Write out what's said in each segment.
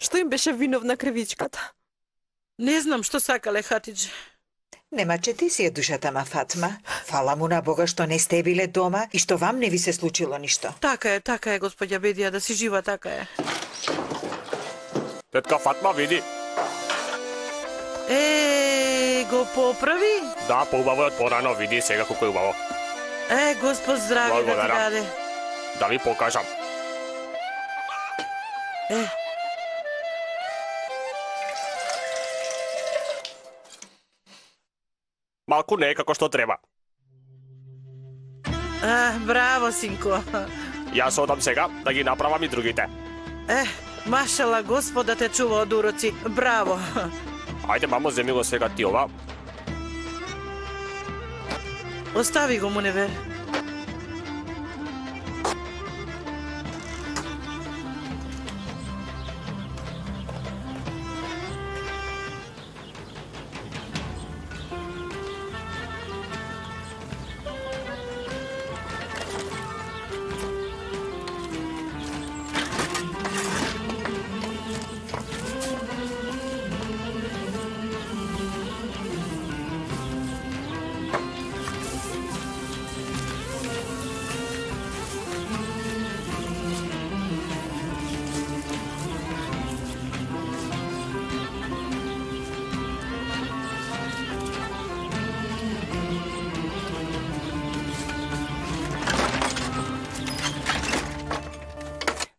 Што им беше виновна кревичката? Не знам што сакале Хатидже. Нема, че ти си е душата ма, Фатма. Фала му на Бога што не сте биле дома и што вам не ви се случило ништо. Така е, господја Бедија, да си жива, така е. Тетка Фатма види. Го поправи? Да, поубаво е од порано, види сега колку е убаво. Господ здрави да ти Благодарам. даде. Да ви покажам. Малку не е како што треба. Браво, синко. Јас одам сега да ги направам и другите. Машала, Господ да те чува од уроци. Браво. Ајде, мамо, земи го сега ти ова. Остави го, Муневер.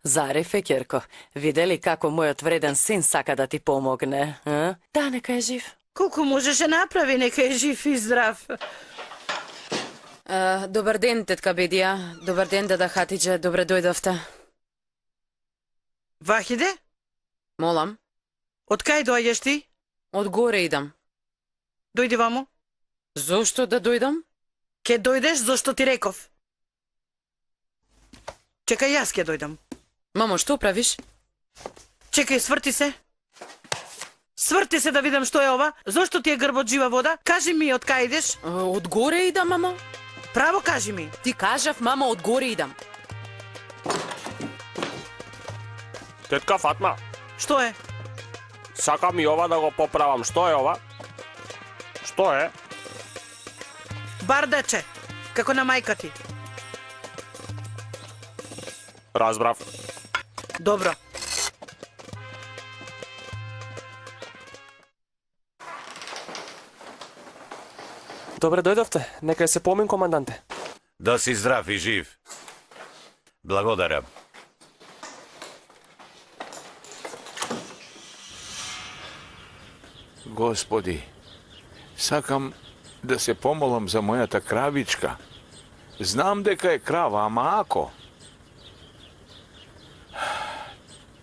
Зарев е, Ќерко. Видели како мојот вреден син сака да ти помогне? Да, нека е жив. Колку можеше направи, нека е жив и здрав. Добар ден, тетка Бедија. Добар ден, дада Хатидже. Добре дојдовте. Вахиде, Молам. од кај доаѓаш ти? Од горе идам. Дојди вамо. Зошто да дојдам? Ке дојдеш зашто ти реков. Чекај, јас ке дојдам. Мамо, што правиш? Чекај, сврти се. Сврти се да видам што е ова. Зошто ти е грбот жива вода? Кажи ми од кај идеш? Од горе идам, мамо. Право кажи ми. Ти кажав, мамо, од горе идам. Тетка Фатма, Што е? сакам и ова да го поправам. Што е ова? Што е? Бардаче, како на мајка ти. Разбрав. Добро. Добре дојдовте. Нека се помин, команданте. Да си здрав и жив. Благодарам. Господи, сакам да се помолам за мојата кравичка. Знам дека е крава, ама ако?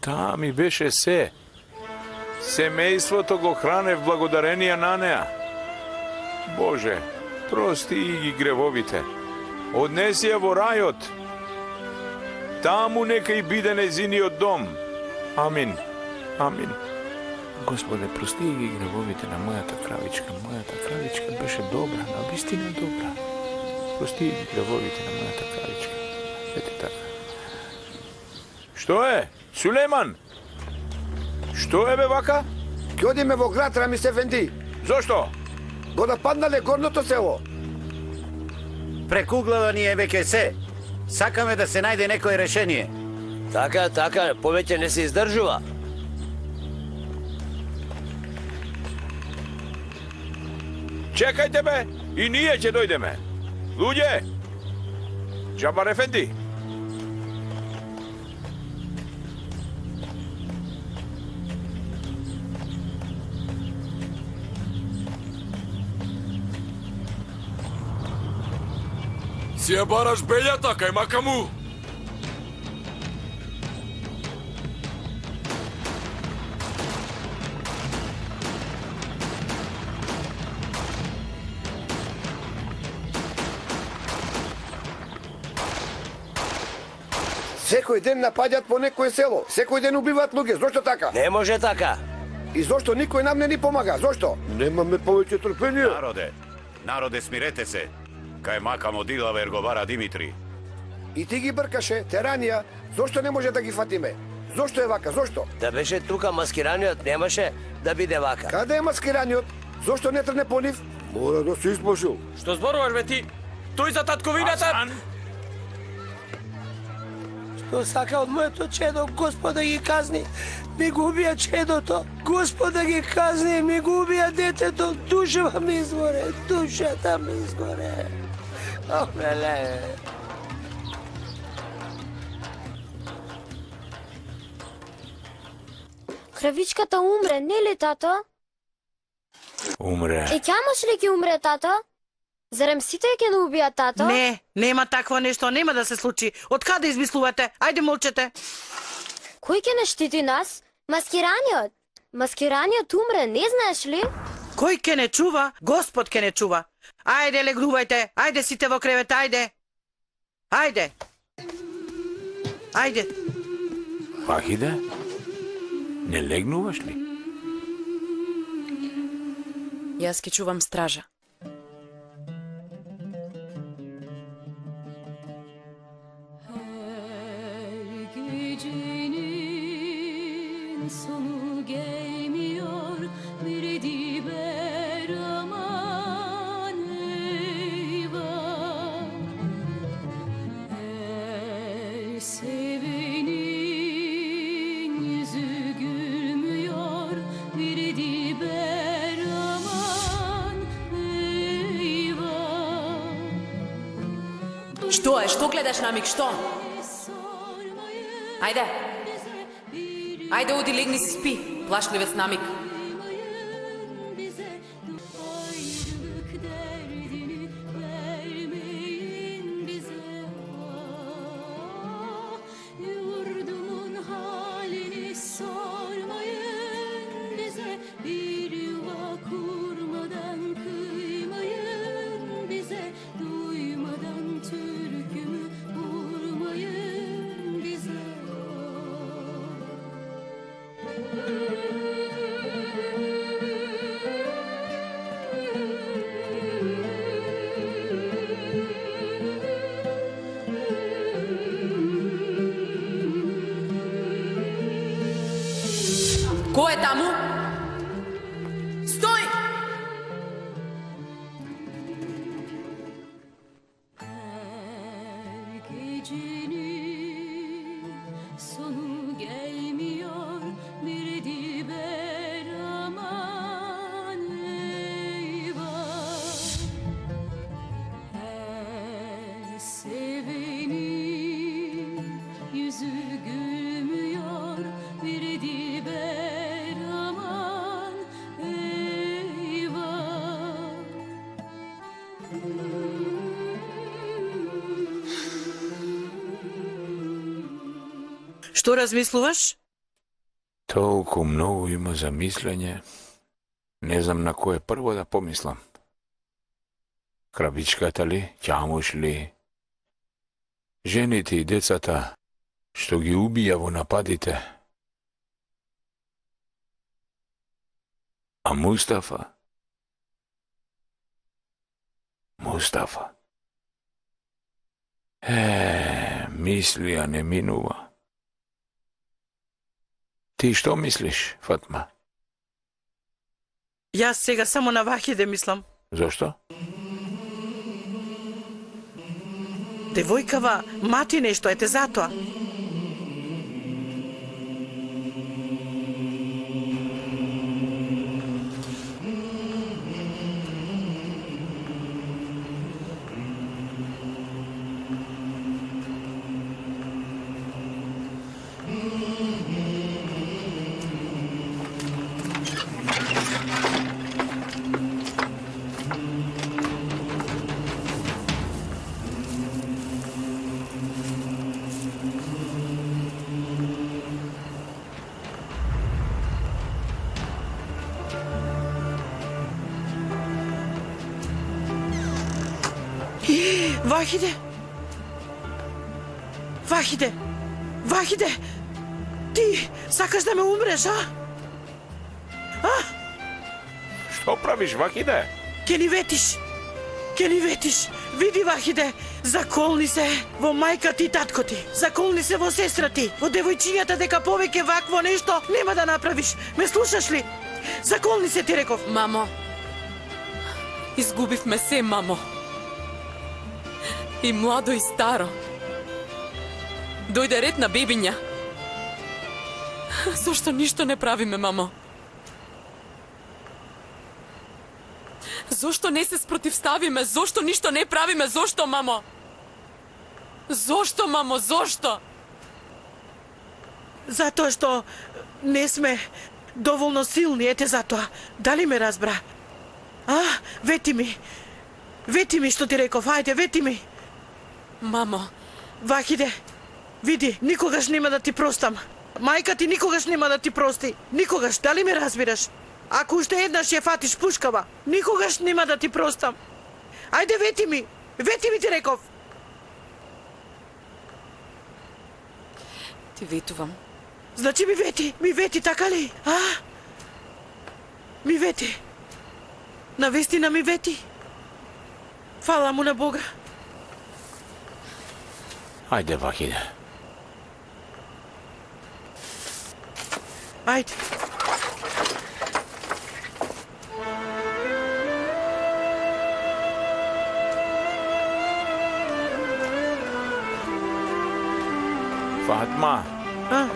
Таа ми беше се. Семејството го хранев благодарение на неа. Боже, прости и ги гревовите. Однеси ја во рајот. Таму нека и биде незиниот дом. Амин. Амин. Господе, прости ги гревовите на мојата кравичка. Мојата кравичка беше добра, навистина добра. Прости ги гревовите на мојата кравичка. Ете така. Што е? Сулейман? Што е бе вака? Ќе одиме во град, Рамис Ефенди. Зошто? Го нападнале горното село. Прекуглава ни е веќе се. Сакаме да се најде некое решение. Така, повеќе не се издржува. Чекајте бе, и ние ќе дојдеме. Луѓе! Џабар Ефенди! Си ја бараш бељата, кај макаму! Секој ден напаѓаат по некое село. Секој ден убиваат луѓе. Зошто така? Не може така. И зошто никој нам не ни помага? Зошто? Немаме повеќе трпение. Народе, смирете се. Кај макам од Илавер го бара Димитри. И ти ги бркаше, Теранија. Зошто не може да ги фатиме? Зошто е вака? Зошто? Да беше тука маскираниот, немаше да биде вака. Каде е маскираниот? Зошто не трне по нив? Мора да се исплашил. Што зборуваш бе ти? Тој за татковината? Што сака од моето чедо, Господ да ги казни. Ми го убија чедото. Господ да ги казни, ми го убија детето. Душава ми изгоре, душата ми изгоре. Охмеле. Кравичката умре, не ли, тато? Умре. Ќамаш ли ќе умре, тато? Зарем сите ќе не убија тато? Не, нема такво нешто, нема да се случи. Од каде измислувате? Ајде молчете. Кој ќе не штити нас? Маскираниот. Маскираниот умре, не знаеш ли? Кој ке не чува? Господ ке не чува. Ајде, легнувајте. Ајде сите во кревет, ајде. Ајде. Ајде. Вахиде? Не легнуваш ли? Јас ќе чувам стража. Што е? Што гледаш на миг? Што? Ајде. Ајде, оди, легни си, спи. Плашливец на миг. Кој е таму? Стој! Што размислуваш? Толку многу има за мислење. Не знам на кое прво да помислам. Кравичката ли, ќамуш ли, жените и децата што ги убија во нападите. А Мустафа? Мустафа. Мислија не минува. Ти што мислиш, Фатма? Јас сега само на Вахиде мислам. Зошто? Девојкава мати нешто, ете затоа. Вахиде! Вахиде! Вахиде! Ти сакаш да ме умреш, а? Што правиш, Вахиде? Ке ни ветиш. Ке ни ветиш, види Вахиде, заколни се во мајка ти и татко ти, заколни се во сестра ти, во девојчињата дека повеќе вакво нешто нема да направиш. Ме слушаш ли? Заколни се ти реков. Мамо, изгубивме се, мамо. И младо и старо. Дојде ред на бебиња. Зошто ништо не правиме, мамо? Зошто не се спротивставиме? Зошто ништо не правиме? Зошто, мамо? Зошто, мамо? Зошто? Затоа што не сме доволно силни, ете затоа. Дали ме разбра? Вети ми. Вети ми што ти реков, ајде, вети ми. Мамо. Вахиде, види, никогаш нема да ти простам. Мајка ти никогаш нема да ти прости. Никогаш, дали ме разбираш? Ако уште еднаш ја фатиш пушкава, никогаш нема да ти простам. Ајде, вети ми ти реков. Ти ветувам. Значи ми вети, така ли? Ми вети. Навистина ми вети. Фала му на Бога. Ајде, Вахиде. Ајде. Фатма,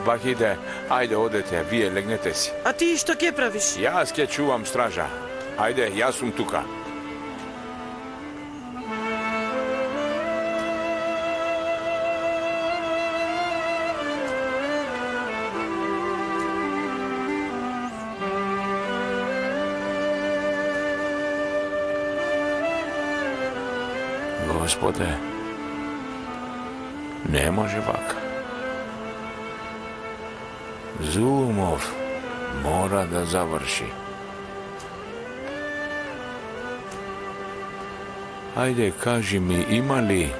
Вахиде, ајде одете, вие легнете си. А ти што ќе правиш? Јас ќе чувам стража. Ајде, јас сум тука. Господе, не може вака. Зулумов мора да заврши. Ајде, кажи ми, има ли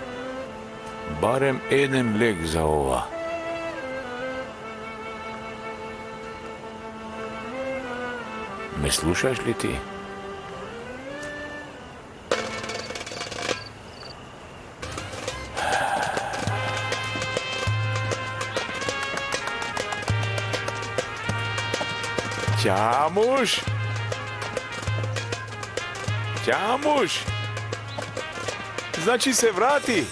барем еден лек за ова? Ме слушаш ли ти? Ќамуш! Ќамуш! Значи се врати!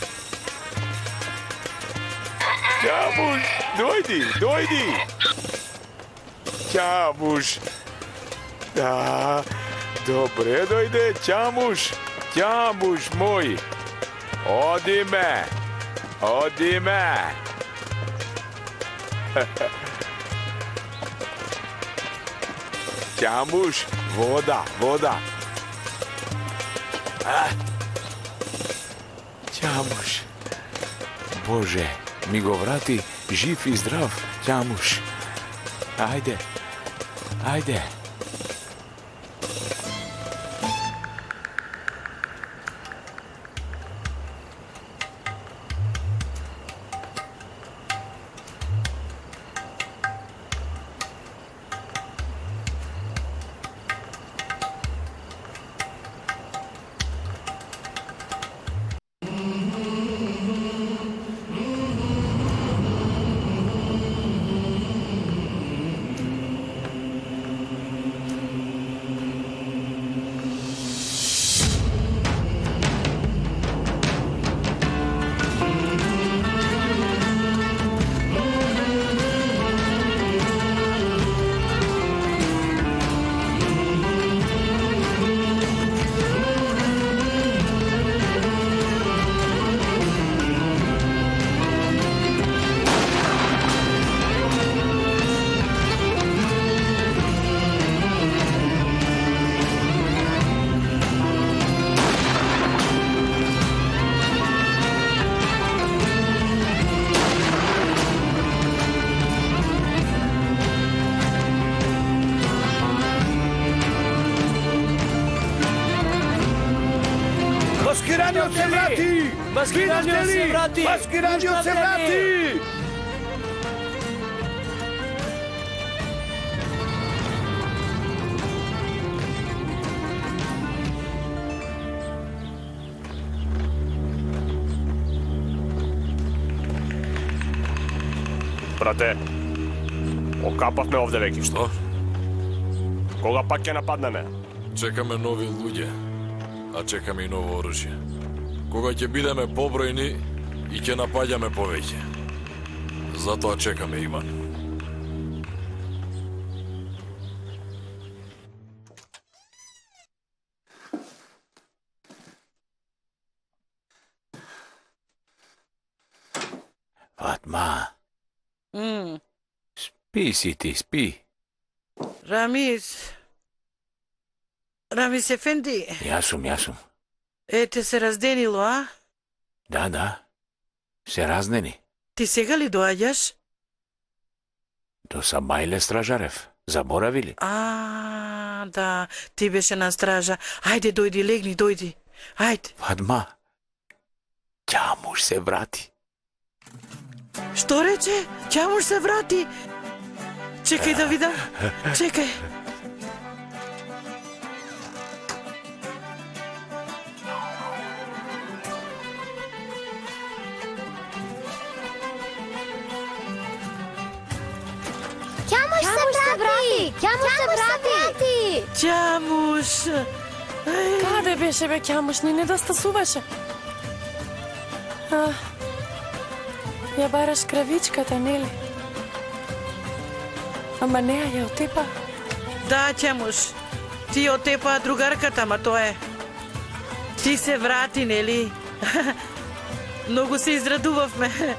Ќамуш! Дојди! Ќамуш! Да, добре дојде, Ќамуш! Ќамуш мој! Оди ме! Ќамуш, вода. Ќамуш. Боже, ми го врати жив и здрав, Ќамуш. Ајде. Maskiraниот се врати! Маскираниот се врати! Брате, окапавме овде веќе. Што? Кога пак ќе нападнеме? Чекаме нови луѓе, а чекаме и ново оружје. Кога ќе бидеме побројни и ќе напаѓаме повеќе. Затоа чекаме, Иван. Фатма, спи си ти, спи. Рамис ефенди, Јас сум. те се разденило, а? Да. Се разнени. Ти сега ли доаѓаш? До Самајле Стражарев. Заборави ли? Да, ти беше на стража. Ајде, дојди, легни, дојди. Ајде. Фатма, Ќамуш се врати. Што рече? Ќамуш се врати? Чекај да видам. Чекај. Ќамуш! Каде беше бе Ќамуш? Ни недостасуваше. Ја бараш кравичката, нели? Ама неа ја отепа. Да, Ќамуш. Ти отепа другарката, ма тоа е. Ти се врати, нели? Многу се израдувавме.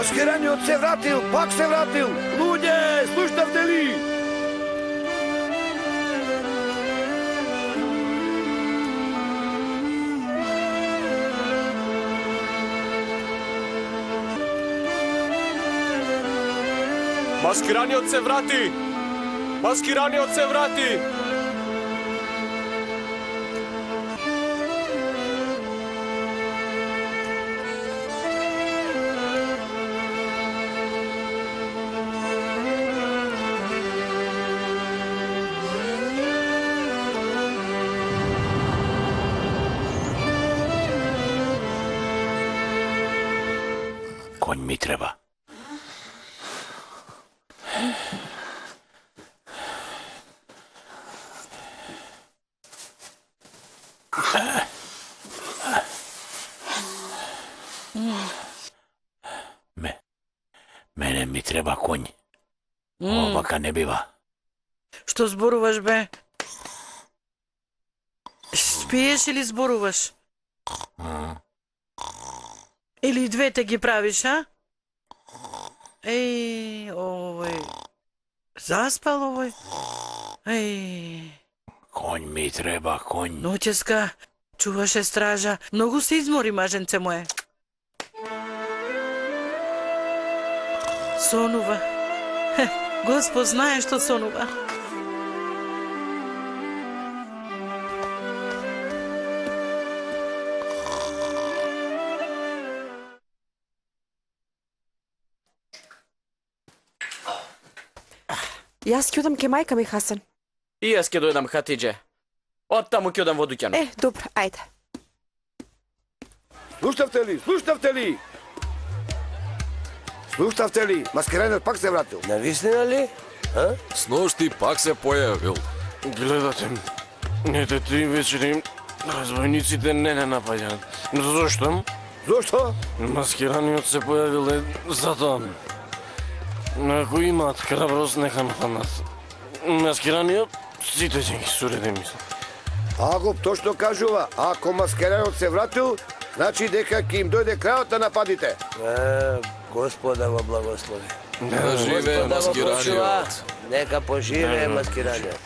Маскираниот се вратил, пак се вратил. Луѓе, слушнавте ли? Маскираниот се врати! Маскираниот се врати! Конј ми треба. Мене ми треба конј. Овака не бива. Што зборуваш, бе? Спиеш или зборуваш? Или двете ги правиш, а? Овој... Заспал овој? Конј ми треба, конј. Ноќеска чуваше стража. Многу се измори, маженце мое. Сонува. Господ знае што сонува. Јас ќе одам ке мајка ми, Хасан. И јас ќе дојдам, Хатидже. Од таму ќе одам во дуќанот. Добро, ајде. Слушнавте ли? Слушнавте ли? Слушнавте ли? Маскираниот пак се вратил. Навистина ли? Сношти пак се појавил. Гледате, нете 3 вечери разбойниците не напаѓаат. Зошто? Зошто? Маскираниот се појавил затоа. Ако имаат храброст, нека нападнат. Маскираниот, сите ќе ги суреде, мислам. Агоп точно кажува, ако маскираниот се вратил, значи дека ќе им дојде крајот на нападите. Господа го благослови. Да живее маскираниот. Нека поживее маскираниот.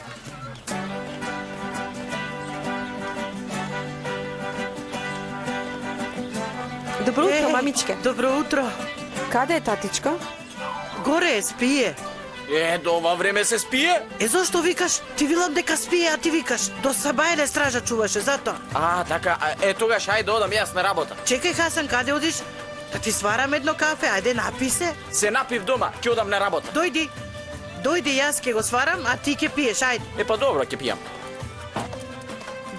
Добро утро, мамичке. Добро утро. Каде е татичко? Горе, спие. До ова време се спие? Зошто викаш? Ти вилам дека спие, а ти викаш. До сабајле стража чуваше, затоа. Така, тогаш ајде одам јас на работа. Чекај, Хасан, каде одиш? Да ти сварам едно кафе, ајде напи се. Се напив дома, ќе одам на работа. Дојди, јас ќе го сварам, а ти ќе пиеш, ајде. Па добро, ќе пијам.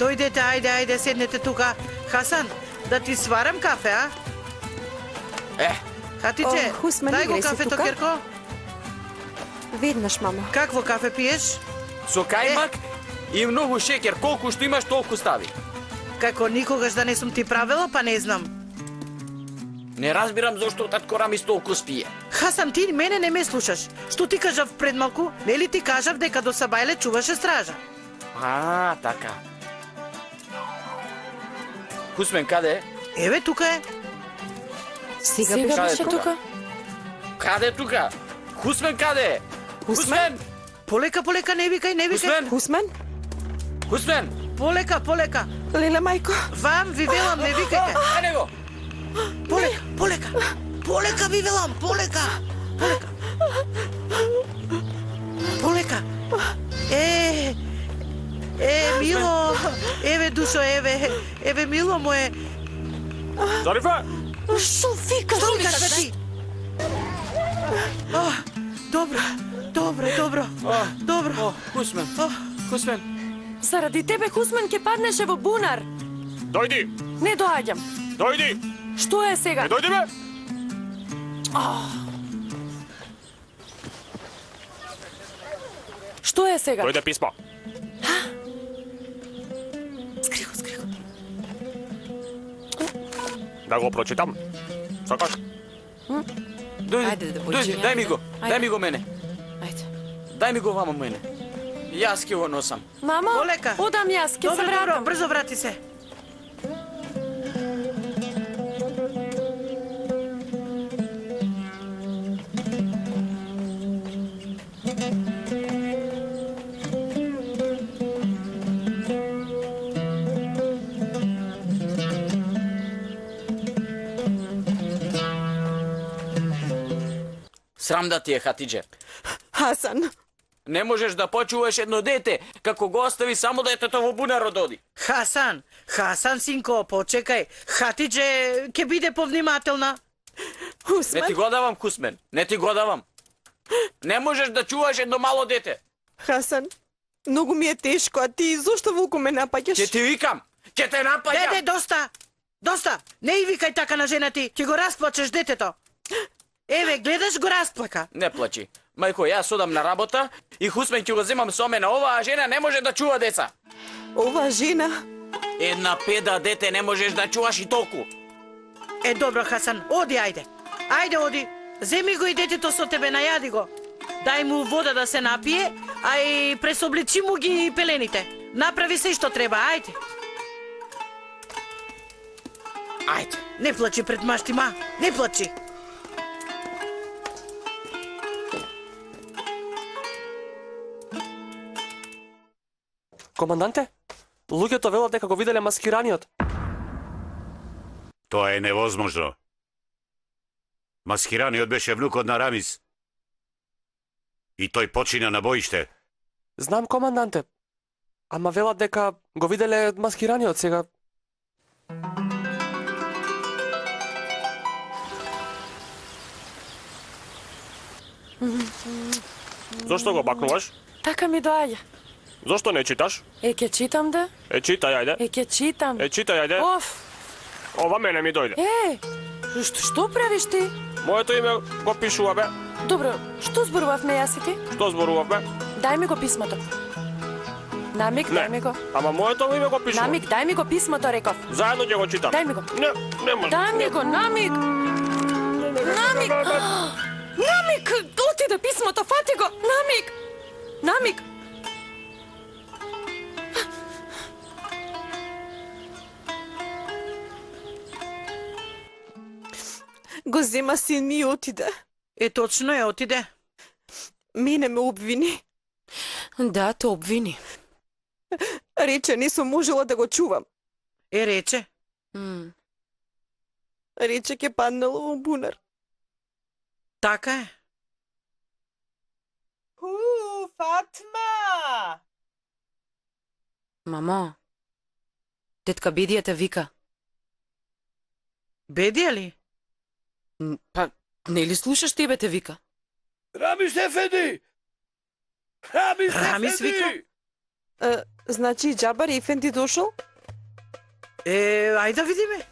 Дојдете, ајде, седнете тука. Хасан, да ти сварам кафе, а? Хатиче, Хусман, дај го играј се кафето, тука. Керко. Веднаш, мамо. Какво кафе пиеш? Со кајмак и многу шеќер, колку што имаш толку стави. Како никогаш да не сум ти правила, па не знам. Не разбирам зошто татко Рамис толку спие. Хасан, ти мене не ме слушаш. Што ти кажав пред малку? Нели ти кажав дека до сабајле чуваше стража? Така. Хусмен, каде е? Еве, тука е. Сега беше тука. Каде е тука? Хусмен, каде е? Хусмен! Полека, не викај. Хусмен! Полека. Леле, мајко. Вам ви велам, не викајте. Ајде го! Полека ви велам, полека. Мило. Еве, душо, еве, мило моје. Зарифе! Што викаш бе ти? Добро. Хусмен. Заради тебе, Хусмен, ќе паднеше во бунар. Дојди! Не доаѓам. Дојди! Што е сега? Не дојди бе! Што е сега? Дојде писмо. Скриго. Да го прочитам. Сакаш? Дојди, дај ми го мене. Ајде. Дај ми го вамо мене. Јас ќе го носам. Мамо, Полека. одам јас, ќе се вратам. Добро, брзо врати се. Срам да ти е, Хатидже. Хасан. Не можеш да почуваш едно дете, како го остави само детето во бунарот оди. Хасан, синко, почекај. Хатидже ќе биде повнимателна. Не ти го давам, Хусмен, не ти го давам. Не можеш да чуваш едно мало дете. Хасан, многу ми е тешко, а ти зошто волку ме напаѓаш? Ќе ти викам, ќе те напаѓам. Деде, доста. Не и викај така на жена ти, ќе го расплачеш детето. Еве, гледаш, го расплака. Не плачи. Мајко, јас одам на работа и Хусмен ќе го земам со мене. Оваа жена не може да чува деца. Оваа жена? Една педа дете не можеш да чуваш и толку. Добро, Хасан, оди, ајде. Ајде, оди. Земи го и детето со тебе, најади го. Дај му вода да се напие, а и пресобличи му ги пелените. Направи се што треба, ајде. Ајде. Не плачи пред маштима, не плачи. Команданте, луѓето велат дека го виделе маскираниот. Тоа е невозможно. Маскираниот беше внукот на Рамис. И тој почина на боиште. Знам, команданте. Ама велат дека го виделе маскираниот сега. Зошто го бакнуваш? Така ми доаѓа. Зошто не читаш? Ќе читам да? Читај, ајде. Ќе читам. Читај, ајде. Оф. Ова мене ми дојде. Што правиш ти? Моето име го пишува, бе. Добро, што зборувавме јас и ти? Што зборувавме? Дај ми го писмото. Намик, дај ми го. Ама моето име го пишува. Намик, дај ми го писмото, реков. Заедно ќе го читам. Дај ми го. Не може. Дај ми го, Намик. Намик. Намик, отиде писмото, фати го. Намик. Го зема син ми и отиде. Точно е, отиде. Мене ме обвини. Да, те обвини. Рече, не сум можела да го чувам. Рече? Рече ќе паднало во бунар. Така е. Фатма! Мамо, тетка Бедија те вика. Бедија ли? Па, не ли слушаш, тебе те вика? Рамис Ефенди! Рамис вика? Значи Џабар Ефенди дошол? Ајде да видиме.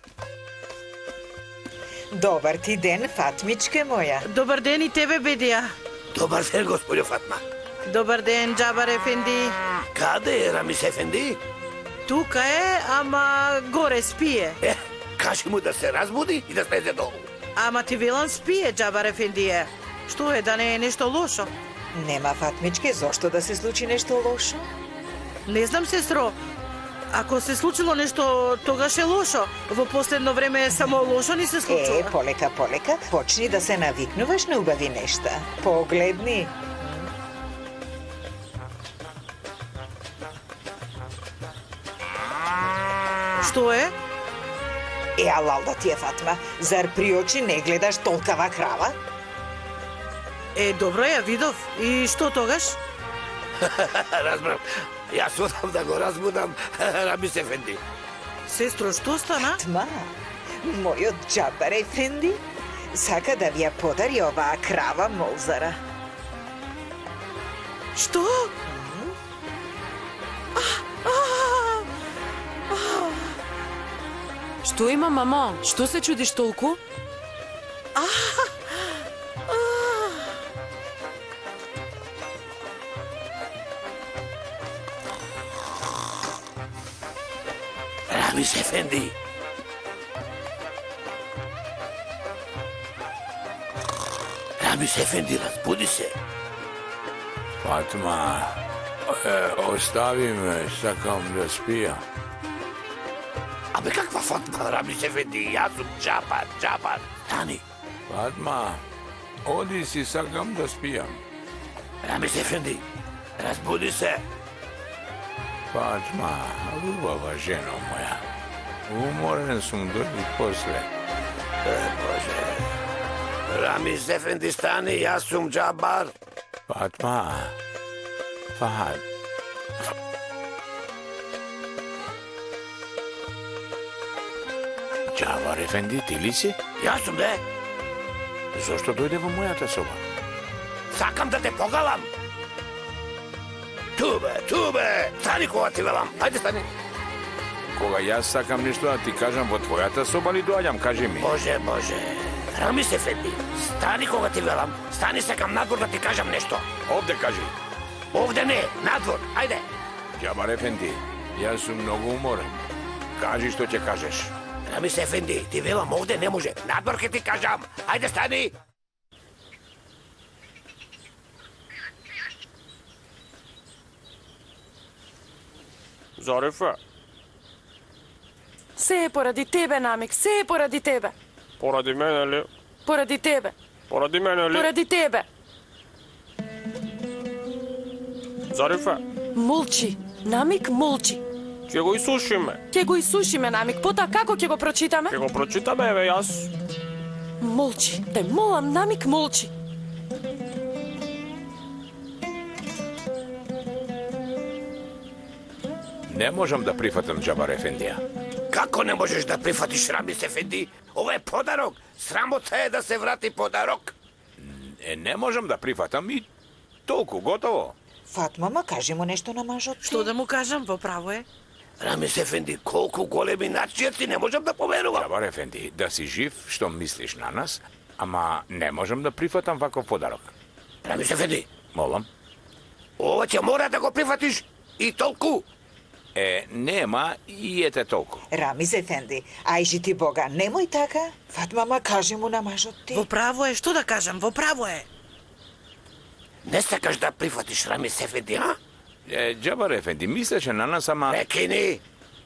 Добар ти ден, Фатмичке моја. Добар ден и тебе, Бедија. Добар ден, господјо Фатма. Добар ден, Џабар Ефенди. Каде е Рамис Ефенди? Тука е, ама горе спие. Кажи му да се разбуди и да слезе долу. Ама ти велам спие, Џабар Ефендија. Што е, да не е нешто лошо? Нема, Фатмичке, зошто да се случи нешто лошо? Не знам, сестро. Ако се случило нешто, тогаш е лошо. Во последно време само лошо ни се случува. Полека, полека. Почни да се навикнуваш на убави нешта. Погледни. Што е? Алал да ти е, Фатма. Зар при очи не гледаш толкава крава? Добро ја видов. И што тогаш? Разбрав. Јас одам да го разбудам Рамис Ефенди. Сестро, што стана? Фатма, мојот Џабар Ефенди сака да ви ја подари оваа крава молзара. Што? Што има, мамо? Што се чудиш толку? Рамис Ефенди. Рамис Ефенди, разбуди се. Фатма, остави ме, сакам да спија. Абе, каква Фатма, Рамис Ефенди? Јас сум Џабар. Стани. Фатма, оди си, сакам да спијам. Рамис Ефенди, разбуди се. Фатма, убава жено моја. Уморен сум дојди после. Боже. Рамис Ефенди, стани, јас сум Џабар. Фатма, Фат. Џабар Ефенди, ти ли си? Јас сум, де. Зошто дојде во мојата соба? Сакам да те погалам. Тубе. Стани кога ти велам. Ајде, стани. Кога јас сакам нешто да ти кажам во твојата соба ли доаѓам, кажи ми. Боже. Рамис Ефенди, стани кога ти велам. Стани, сакам надвор да ти кажам нешто. Овде кажи. Овде не, надвор. Ајде. Џабар Ефенди, јас сум многу уморен. Кажи што ќе кажеш. Рамис Ефенди, ти велам овде не може. Надвор ќе ти кажам. Ајде, стани. Зарифе? Се е поради тебе, Намик, се е поради тебе. Поради мене ли? Поради тебе. Поради мене ли? Поради тебе. Зарифе? Молчи. Намик, молчи. Ќе го исушиме. Ќе го исушиме, Намик. Пота како ќе го прочитаме? Ќе го прочитаме, еве јас. Молчи. Те молам, Намик, молчи. Не можам да прифатам Џабар Ефендија. Како не можеш да прифатиш, Рамис Ефенди? Ова е подарок. Срамота е да се врати подарок. Не можам да прифатам и толку, готово. Фатма, ма кажи му нешто на мажот ти. Што да му кажам, во право е. Рамис Ефенди, колку големи начијаци, не можам да поверувам. Џабар Ефенди, да си жив, што мислиш на нас, ама не можам да прифатам ваков подарок. Рамис Ефенди. Молам. Ова ќе мора да го прифатиш и толку. Нема и ете толку. Рамис Ефенди, ајжи ти Бога, немој така. Фатма, ма кажи му на мажот ти. Во право е, што да кажам, во право е. Не сакаш да прифатиш, Рамис Ефенди, а? Џабар Ефенди, мислеше на нас, ама... Прекини.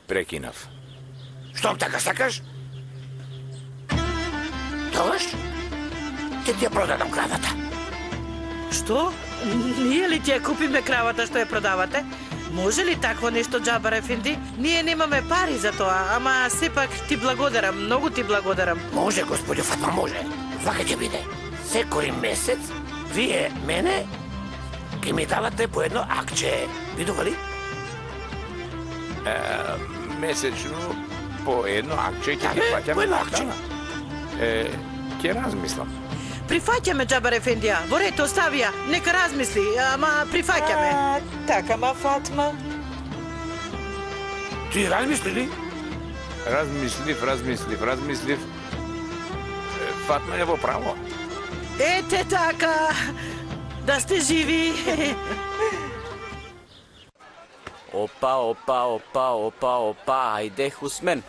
Прекинав. Штом така сакаш? Тогаш? Ќе ти ја продадам кравата. Што? Ние ли ти ја купиме кравата што ја продавате? Може ли такво нешто, Джабар Ефенди? Ние немаме пари за тоа, ама сепак ти благодарам, многу ти благодарам. Може, господјо Фатма, може. Вака ќе биде. Секој месец, вие мене ќе ми давате по едно акче. Видува ли? Месечно по едно акче ќе ти плаќаме. По едно акче. Ќе размислам. Прифаќаме, Джабар Ефендија. Во ред, остави ја. Нека размисли, ама прифаќаме. Така, ма Фатма. Ти размисли ли? Размислив. Фатма е во право. Ете така. Да сте живи. Опа, ајде Хусмен.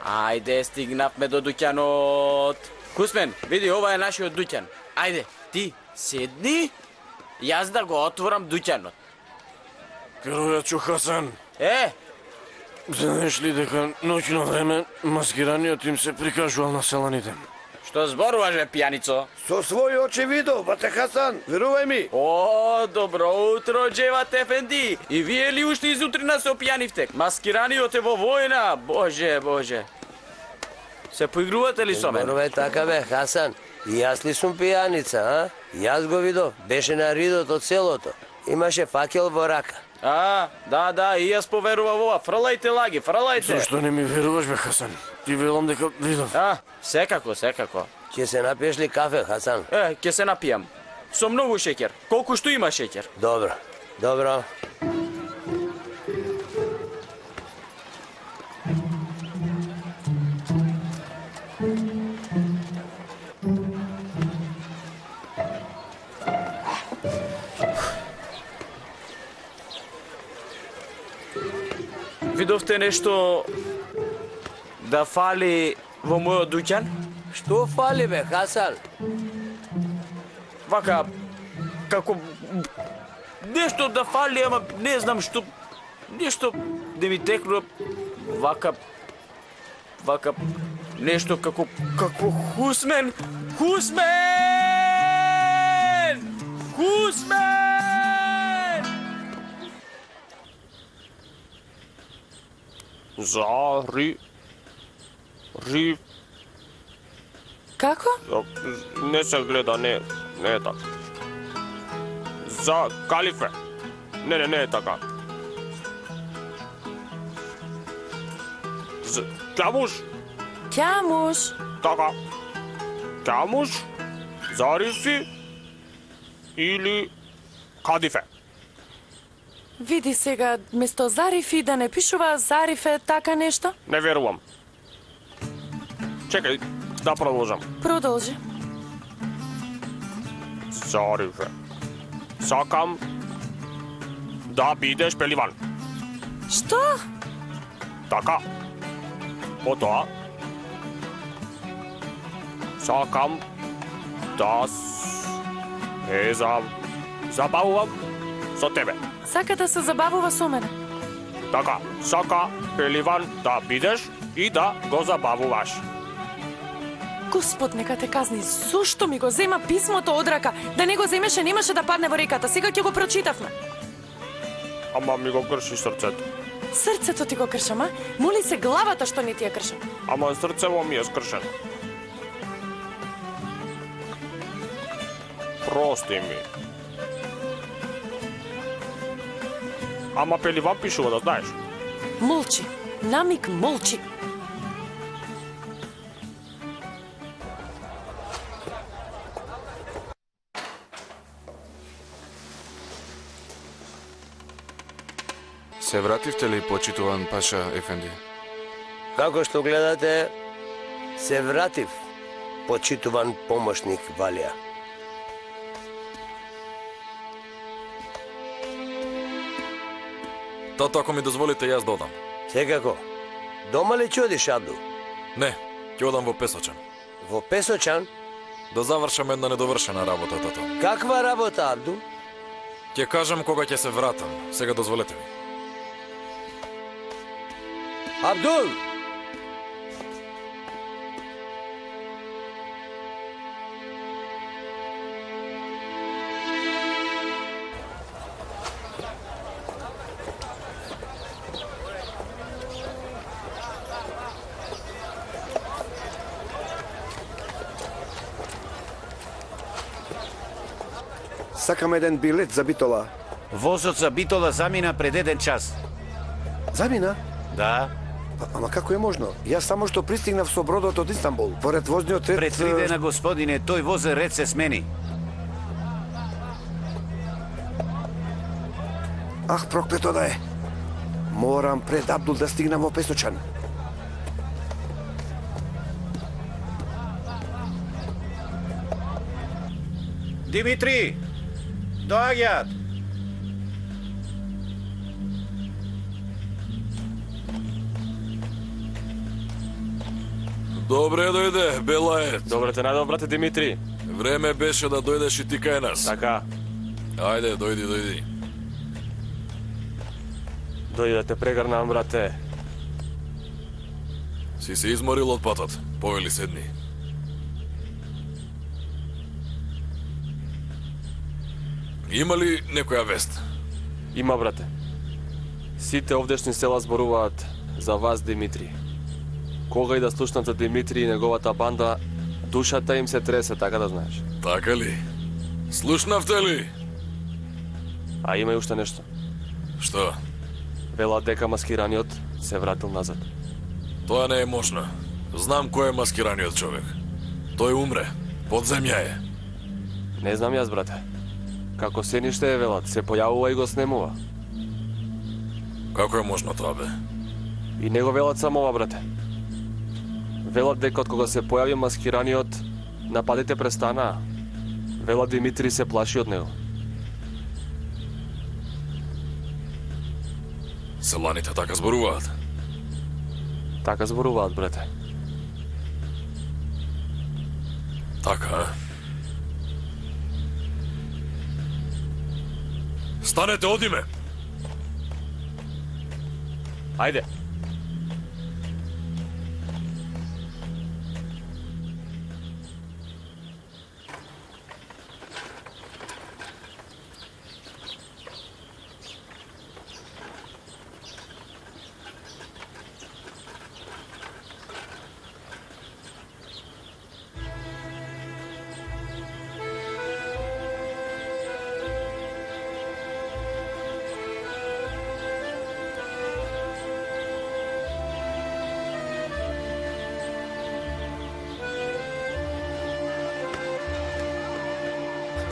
Ајде, стигнавме до дуќанот. Хусмен, види, ова е нашиот дуќан. Ајде, ти седни, јас да го отворам дуќанот. Керојачо Хасан, Е, знаеш ли дека ноќно време маскираниот им се прикажувал на селаните? што зборуваш, бе, пијаницо? Со своји очи видов, бате Хасан, верувај ми. О, добро утро, Джеват Ефенди. И вие ли уште изутрина се опијанивте? Маскираниот е во војна, боже. Се поигрувате ли со мене? Зборувај така, бе, Хасан. И јас ли сум пијаница, а? Јас го видов, беше на ридот од селото. Имаше факел во рака. Да, и јас поверував ова. Фрлајте лаги, фрлајте. Зашто не ми веруваш, бе, Хасан? Ти велам дека видов. Секако. Ќе се напиеш ли кафе, Хасан? Ќе се напијам. Со многу шеќер. Колку што има шеќер? Добро. Видовте нешто да фали во мојот дуќан? Што фали, бе, Хасан? Вака, како нешто да фали, ама не знам што, нешто да ми текнува вака нешто како Хусмен! Ри. Како? Не се гледа, не е така. За калифе. Не е така. Ќамуш. Така. Ќамуш, зарифи или кадифе. Види сега, место зарифи да не пишува зарифе така нешто? Не верувам. Чекај, да продолжам. Продолжи. Зарифе. Сакам да бидеш пеливан. Што? Така. Потоа сакам да се забавувам со тебе. Сака да се забавува со мене. Така, сака пеливан да бидеш и да го забавуваш. Господ нека те казни, зошто ми го зема писмото од рака? Да не го земеше, немаше да падне во реката. Сега ќе го прочитавме. Ама ми го крши срцето. Срцето ти го кршам, а? Моли се главата што не ти ја кршам. Ама срцево ми е скршено. Прости ми. Ама пеливан пишува, да знаеш. Молчи. Намик молчи. Се вративте ли, почитуван Паша Ефенди? Како што гледате, се вратив, почитуван помошник Валија. Тато, ако ми дозволите, јас да одам. Секако. Дома ли ќе одиш, Абду? Не, ќе одам во Песочан. Во Песочан? Да завршам една недовршена работа, тато. Каква работа, Абду? Ќе кажам кога ќе се вратам. Сега дозволете ми. Абдул! Сакам еден билет за Битола. Возот за Битола замина пред 1 час. Замина? Да. Ама како е можно? Јас само што пристигнав со бродот од Истанбул. Поред возниот ред... Пред 3 дена, господине, тој возен ред се смени. Ах, проклето да е. Морам пред Абдул да стигнам во Песочан. Димитри, доаѓаат. Добре дојде, Белает. Добре те најдов, брате Димитри. Време беше да дојдеш и ти кај нас. Така. Ајде, дојди. Дојди да те прегрнам, брате. Си се изморил од патот. Повели седни. Има ли некоја вест? Има, брате. Сите овдешни села зборуваат за вас, Димитри. Кога и да слушнат за Димитри и неговата банда, душата им се тресе, така да знаеш. Така ли? Слушнавте ли? А има и уште нешто. Што? Велат дека маскираниот се вратил назад. Тоа не е можно. Знам кој е маскираниот човек. Тој умре. Под земја е. Не знам јас, брате. Како се ниште е велат, се појавува и го снемува. Како е можно тоа, бе? И него велат само ова, брате. Велат дека од кога се појави маскираниот, нападите престанаа. Велат Димитри се плаши од него. Селаните така зборуваат? Така зборуваат, брате. Така, Станете, одиме! Ајде.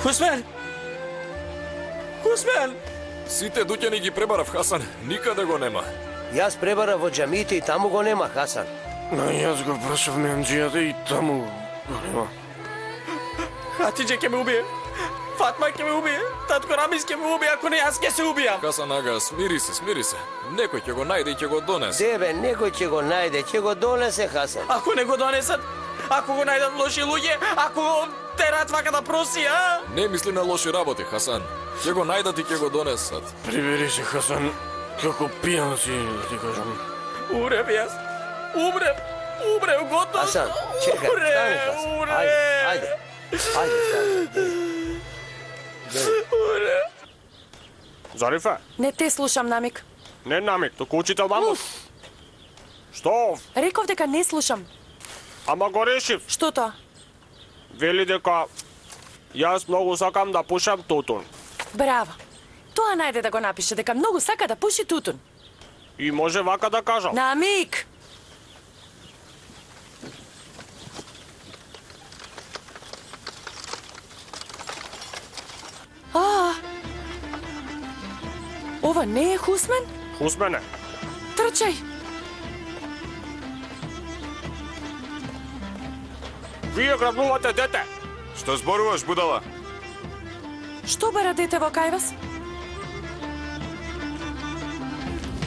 Хусмен! Хусмен! Сите дуќани ги пребарав, Хасан. Никаде го нема. Јас пребарав во џамиите и таму го нема, Хасан. Јас го прашав менџијата и таму го нема. Хатиџе ќе ме убие. Фатма ќе ме убие. Татко Рамис ќе ме убие, ако не јас ќе се убијам. Хасан ага, смири се. Некој ќе го најде и ќе го донесе. Тебе, некој ќе го најде, ќе го донесе, Хасан. Ако не го донесат, ако го најдат лоши луѓе, ако го терат вака да проси, а? Не мисли на лоши работи, Хасан. Ќе го најдат и ќе го донесат. Прибери се, Хасан, како пијан си, да ти кажам. Умрев јас. Умрев, готов. Хасан, чекај, стани, Хасан. Ајде, стани. Зарифе? Не те слушам, Намик. Не Намик, туку учител Мамут. Што? Реков дека не слушам. Ама го решив. Што тоа? Вели дека јас многу сакам да пушам тутун. Браво. Тоа најде да го напише, дека многу сака да пуши тутун. И може вака да кажам. Намик! Ова не е Хусмен? Хусмене. Трчај! Вие грабнувате дете. Што зборуваш, будала? Што бара детево кај вас?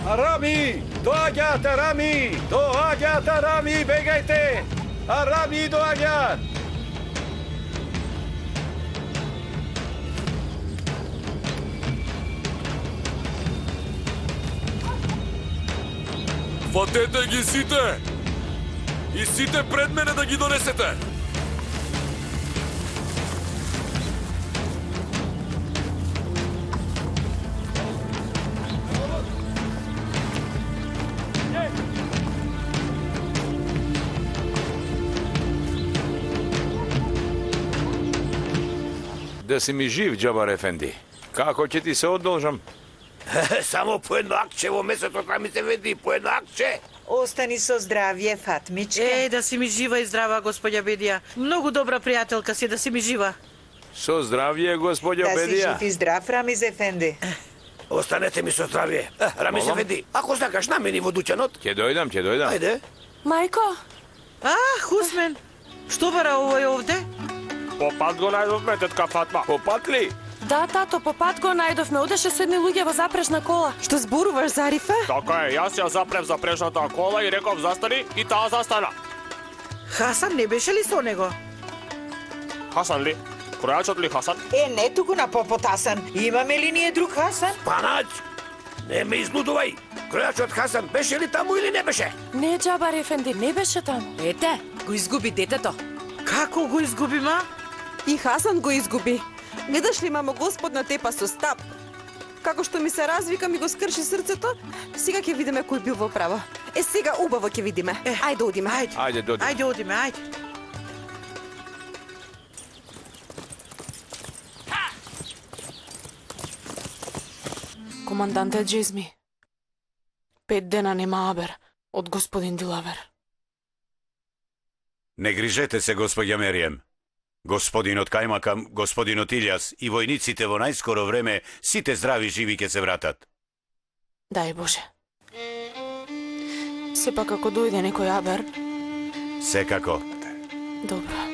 Арами! Доаѓаат, Арами! Доаѓаат, Арами! Бегајте! Арами доаѓаат! Фатете ги сите! И сите пред мене да ги донесете! Да си ми жив, Джабар Ефенди. Како ќе ти се одолжам? Само по едно акче во месецот ми се веди, по едно акче. Остани со здравје, Фатмичка. Да си ми жива и здрава, господја Бедија. Многу добра пријателка си, да си ми жива. Со здравје, господјо Да си Бедија. жив и здрав, Рамиз Ефенди. Останете ми со здравје. Рамиз Молам? Ефенди, ако сакаш намени во дуќанот. Ќе дојдам. Ајде. Мајко, Хусмен, што бара овој овде? По пат го најдовме, тетка Фатма. По пат ли? да, тато, по пат го најдовме, одеше со едни луѓе во запрешна кола. Што зборуваш, Зарифе? Така е, јас ја запрев запрешната кола и реков застани и таа застана. Хасан не беше ли со него? Хасан ли? Кројачот ли Хасан? Не туку на попот Хасан. Имаме ли ние друг Хасан? Панач, не ме излудувај. Кројачот Хасан беше ли таму или не беше? Не, Джабар Ефенди, не беше таму. Ете, го изгуби детето. Како го изгуби, ма? И Хасан го изгуби. Гледаш ли, мамо, Господ на тепа со стап? Како што ми се развика, ми го скрши срцето, сега ќе видиме кој бил во право. Сега убаво ќе видиме. Ајде одиме. Ајде, доди. Ајде одиме, ајде. Команданте Джизми. 5 дена нема абер од господин Дилавер. Не грижете се, господја Мерием. Господинот Кајмакам, господинот Илјас и војниците во најскоро време сите здрави живи ќе се вратат. Дај Боже. Сепак ако дојде некој абер, Секако. добро.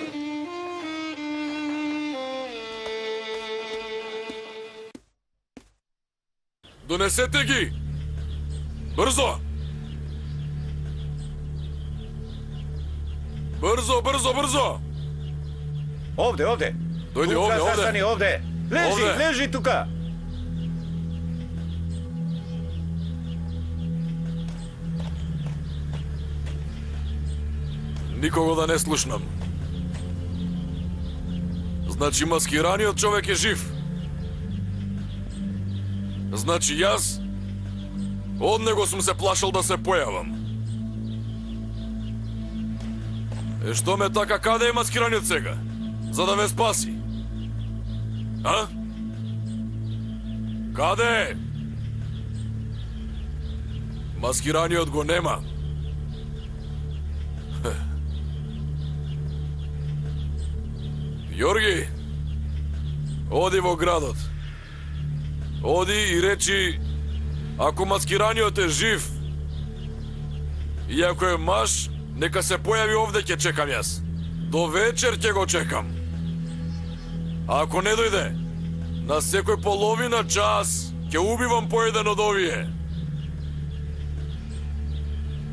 Донесете ги! Брзо! Брзо, брзо, брзо! Овде, овде. Дојди Тука, овде, овде. застани овде. Лежи, Овде. лежи тука. Никого да не слушнам. Значи маскираниот човек е жив. Значи јас од него сум се плашал да се појавам. Што ме така, каде е маскираниот сега? За да ве спаси. А? Каде е? Маскираниот го нема. Јорги, оди во градот. Оди и речи, ако маскираниот е жив и ако е маж, нека се појави овде, ќе чекам јас. До вечер ќе го чекам. А ако не дојде, на секој половина час ќе убивам по еден од овие.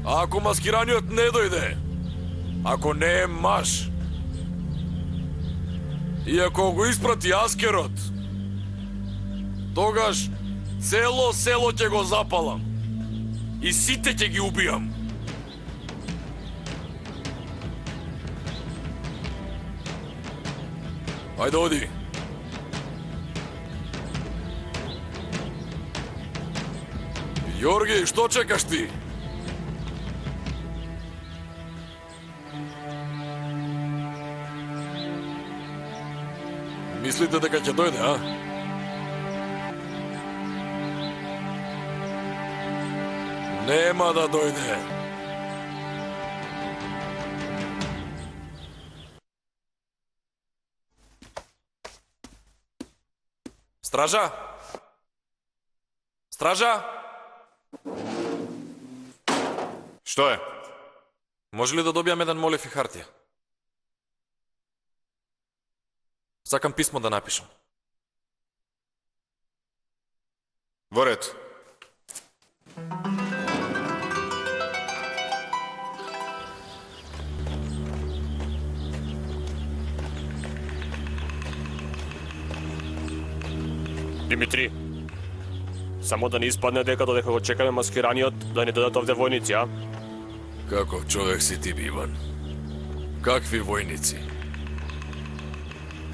А ако маскираниот не дојде, ако не е маж, и ако го испрати Аскерот, тогаш цело село ќе го запалам и сите ќе ги убијам. Ајде, оди. Јорги, што чекаш ти? Мислите дека ќе дојде, а? Нема да дојде. Стража? Стража? Што е? Може ли да добијам еден молив и хартија? Сакам писмо да напишам. Во ред. Димитри, само да не испадне дека додека го чекаме маскираниот, да ни дадат овде војници, а? Каков човек си ти, Биван? Какви војници?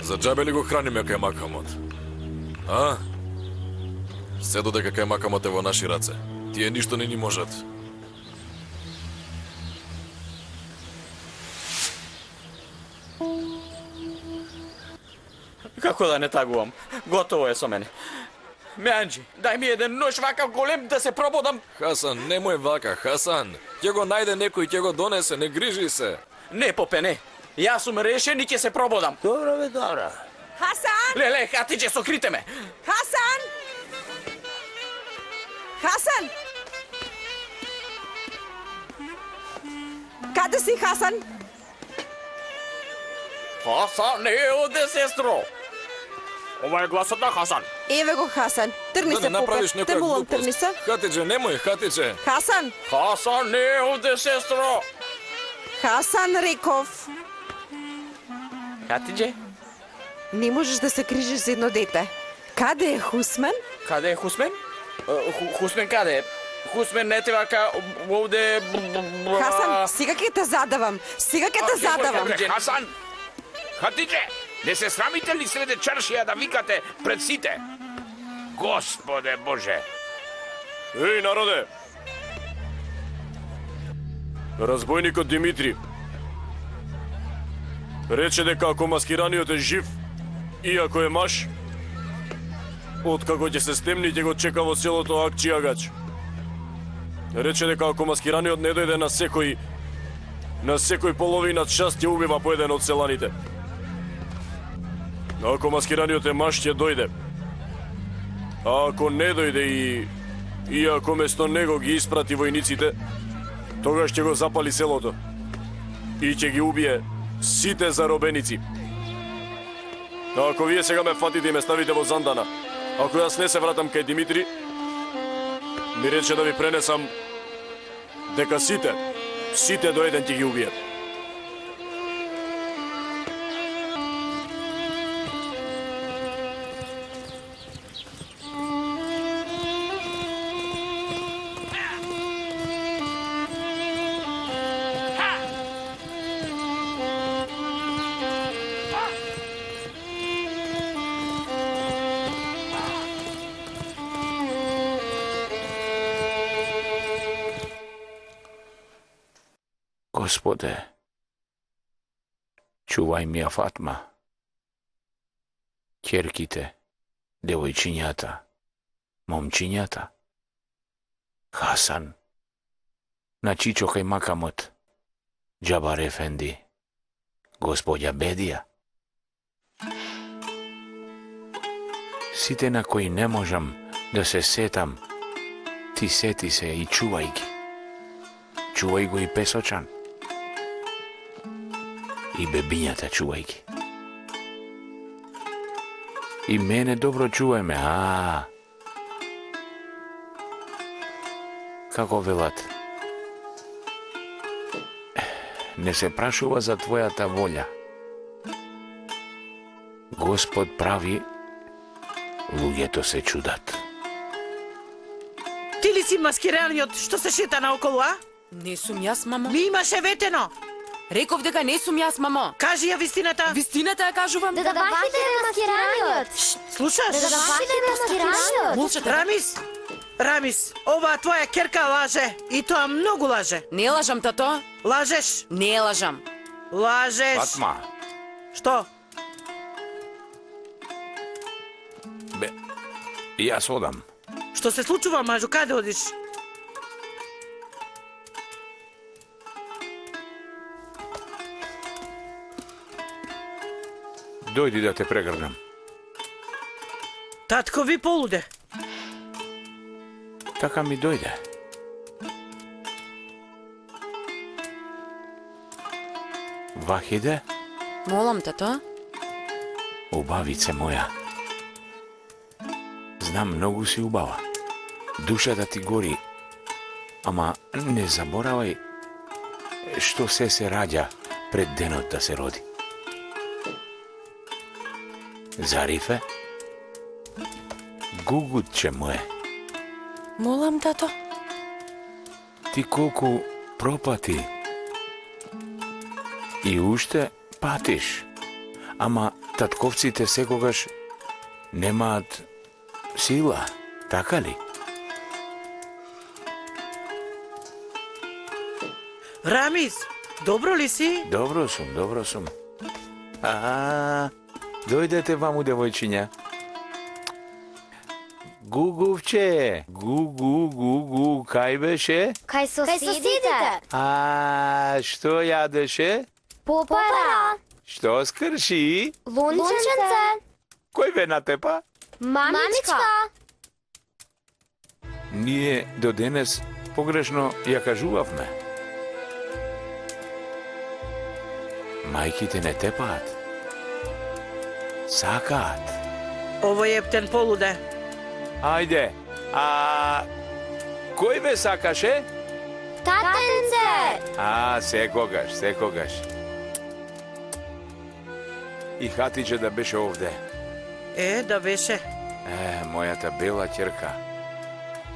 За џабе ли го храниме кајмакамот? А? Се додека кајмакамот е во наши раце. Тие ништо не ни можат. Како да не тагувам? Готово е со мене. Меанджи, дај ми еден нож вака голем да се прободам. Хасан, немој вака, Хасан. Ќе го најде некој, ќе го донесе, не грижи се. Не, попе, не. Јас сум решен и ќе се прободам. Добро бе, добро. Хасан! Леле, Хатиџе, сокрите ме. Хасан! Хасан! Каде си, Хасан? Хасан, не оде, сестро. Ова е гласот на Хасан. Еве го Хасан. Трни Да се, не направиш попе. Те некоја молам, трни глупост. се. Хатиџе, немој, Хатиџе. Хасан! Хасан, не оде, сестро. Хасан, реков. Хатиџе? Не можеш да се крижиш за едно дете. Каде е Хусмен? Каде е Хусмен? Хусмен каде е? Хусмен не те вака овде... Хасан, сега ќе те задавам. Сега ќе те задавам. Хасан! Хатиџе, не се срамите ли среде чаршија да викате пред сите? Господе Боже! Еј, народе! Разбойникот Димитри рече дека ако маскираниот е жив, иако е маж, откако ќе се стемни, ќе го чека во селото Акчијагач. Рече дека ако маскираниот не дојде на секој половина час ќе убива по еден од селаните. Ако маскираниот е маж, ќе дојде. А ако не дојде и ако место него ги испрати војниците, тогаш ќе го запали селото и ќе ги убие сите заробеници. А ако вие сега ме фатите и ме ставите во Зандана, ако јас не се вратам кај Димитри, ми рече да ви пренесам дека сите до еден ќе ги убијат. Господе, чувај ми ја Фатма, ќерките, девојчињата, момчињата, Хасан, на Чичо Кајмакамот, Џабар Ефенди, господја Бедија. Сите на кои не можам да се сетам, ти сети се и чувај ги. Чувај го и Песочан. И бебињата чувај ги. И мене добро чувај ме, Како велат? Не се прашува за твојата волја. Господ прави, луѓето се чудат. Ти ли си маскираниот што се шета наоколу, а? Не сум јас, мамо. Ми имаше ветено. Реков дека не сум јас, мамо. Кажи ја вистината. Вистината ја кажувам. Деда Вахите е маскираниот. Слушаш? Деда Вахите е маскираниот. Молчете. Рамис, оваа твоја керка лаже. И тоа многу лаже. Не лажам, тато. Лажеш. Не лажам. Лажеш. Фатма, Што? бе, јас одам. Што се случува, мажу, каде одиш? Дојди да те прегрнам. Татко ви полуде. Така ми дојде. Вахиде, Молам, тато. убавице моја. Знам, многу си убава. Душата ти гори. Ама не заборавај што се раѓа пред денот да се роди. Зарифе? Гугутче моје, Молам, тато. ти колку пропати и уште патиш, ама татковците секогаш немаат сила, така ли? Рамис, добро ли си? Добро сум. Дојдете ваму, девојчиња. Гугувче, гу, кај беше? Кај соседите. А, што јадеше? Попара. Што скрши? Лунченце. Кој ве натепа? Мамичка. Ние до денес погрешно ја кажувавме. Мајките не тепаат. Сакаат. Овој ептен полуде. Ајде, а кој ве сакаше? Татенце. А, секогаш. И Хатиџа да беше овде. Да беше. Мојата бела ќерка.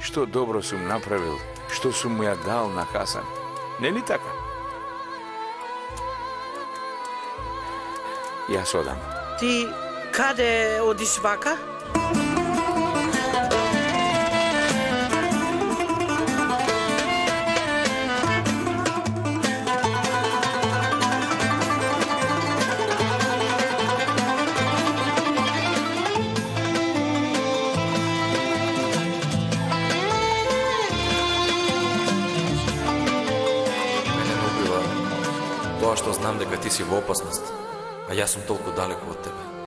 Што добро сум направил, што сум му ја дал на Хасан. Нели така? Јас одам. Ти каде одиш вака? Тоа што знам дека ти си во опасност, а јас сум толку далеку од тебе.